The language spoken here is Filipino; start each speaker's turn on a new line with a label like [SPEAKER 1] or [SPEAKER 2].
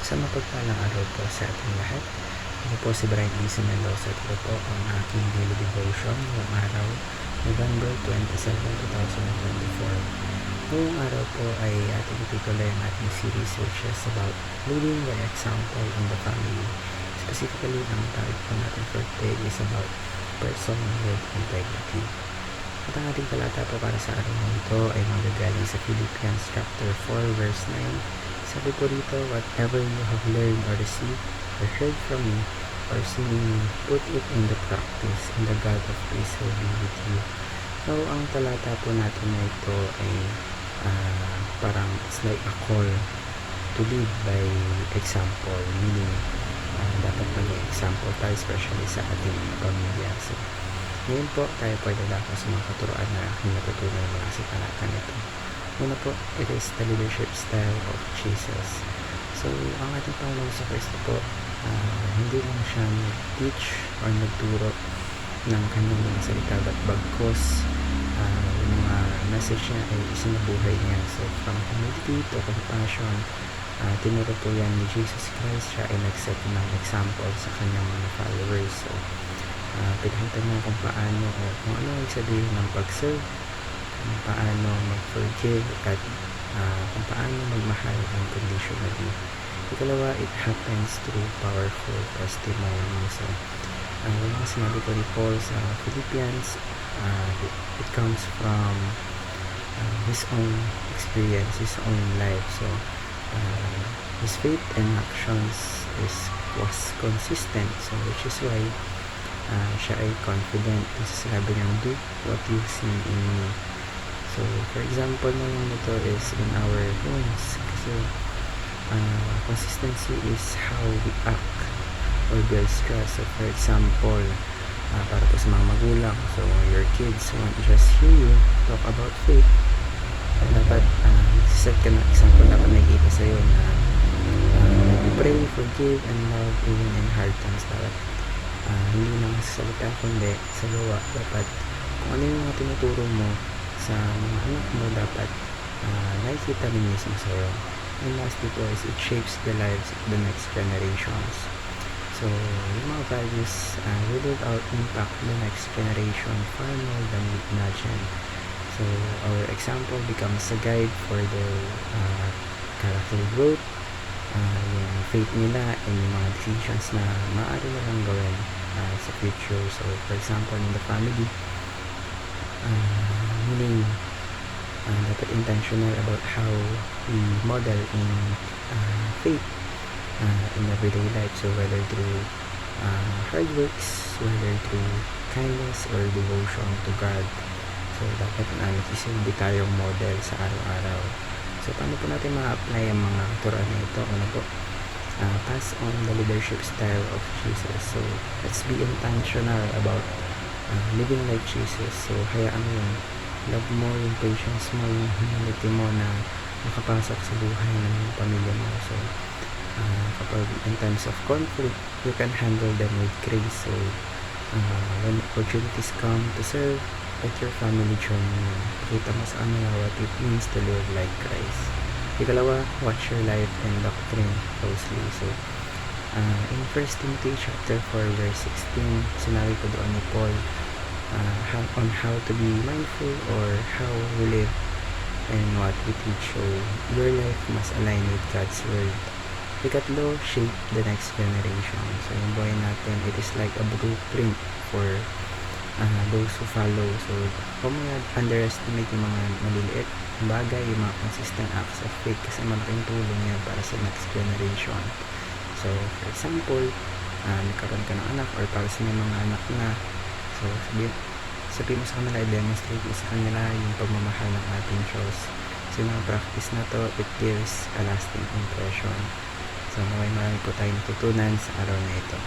[SPEAKER 1] Sa mapagpalang araw po sa ating lahat. Ako po si Brian Lisa Mendoza at ito po ang aking daily devotion ngayong araw, November 27, 2024. Ngayong araw po ay ating itutuloy ang ating series which is about leading by example in the family. Specifically, ang topic po natin for today is about person with integrity. At ang ating talata po para sa araw na ito ay magagaling sa Philippians chapter 4 verse 9. Sabi po rito, whatever you have learned or received or heard from me or seen in me, put it in the practice, and the God of peace will be with you. So, ang talata po natin na ito ay parang it's like a call to lead by example, meaning dapat maging example tayo, especially sa ating pamilya. So, ngayon po, tayo po ay lalako sa mga katuroan na aking natutunan mula sa talata nito. Una po, it is the leadership style of Jesus. So, ang ating Panginoon sa Kristo po, hindi lang siya nag-teach or nagturo ng kanyang mga salita, but bagkos yung mga message niya ay isinabuhay niya. So, from humility to compassion, tinuro po yan ni Jesus Christ. Siya ay nag-set ng example sa kanyang mga followers. So, pinakita niya kung paano o kung ano ang sabihin ng pag-serve, kung paano mag-forgive at kung paano magmahal unconditionally. Ikalawa, it happens through powerful testimony. So, yung mga sinabi ko ni Paul sa Philippians, it comes from his own experience, his own life. So, his faith and actions was consistent. So, which is why siya ay confident. Kasi sabi niyang, do what you see in me. So, for example naman nito is in our homes. Kasi consistency is how we act or build trust. So, for example, para po sa mga magulang, so your kids want to just hear you talk about faith. Dapat set ka na example, dapat nakikita sa'yo na you pray, forgive, and love even in hard times. Dapat hindi lang sa salita kundi sa gawa. Dapat kung ano yung mga tinuturo mo sa mga anak mo, dapat nakikita rin mismo sa'yo. And lastly po is it shapes the lives of the next generations. So, yung mga values will out impact the next generation far more than we imagine. So, our example becomes a guide for their character growth, yung faith nila, and yung mga decisions na maaari nilang gawin sa future. So, for example, in the family, meaning dapat intentional about how we model in faith in everyday life. So, whether through hard works, whether through kindness or devotion to God. So, dapat nagsisilbi tayong model sa araw-araw. So, paano po natin ma-apply ang mga turuan na ito? Ano po? Pass on the leadership style of Jesus. So, let's be intentional about living like Jesus. So, hayaan mo yung love mo, yung patience mo, yung humility mo na makapasok sa buhay ng pamilya mo. So, kapag in times of conflict, you can handle them with grace. So, when opportunities come to serve, let your family join you. Pakita mo sa kanila what it means to live like Christ. Ikalawa, watch your life and doctrine closely. So, in 1 Timothy chapter 4 verse 16, sinabi ko doon ni Paul on how to be mindful or how we live and what we teach. So, your life must align with God's word. Ikatlo, shape the next generation. So, yung buhay natin, it is like a blueprint for those who follow. So, huwag mo underestimate yung mga maliliit bagay, yung mga consistent acts of faith, kasi malaking tulong yan para sa next generation. So, for example, nagkaroon ka ng anak or para sa mga anak na, so sabihin mo sa kanila, i-demonstrate mo sa kanila yung pagmamahal ng ating Diyos. So, yung mga practice na to, it gives a lasting impression. So, marami po tayong natutunan sa araw na ito.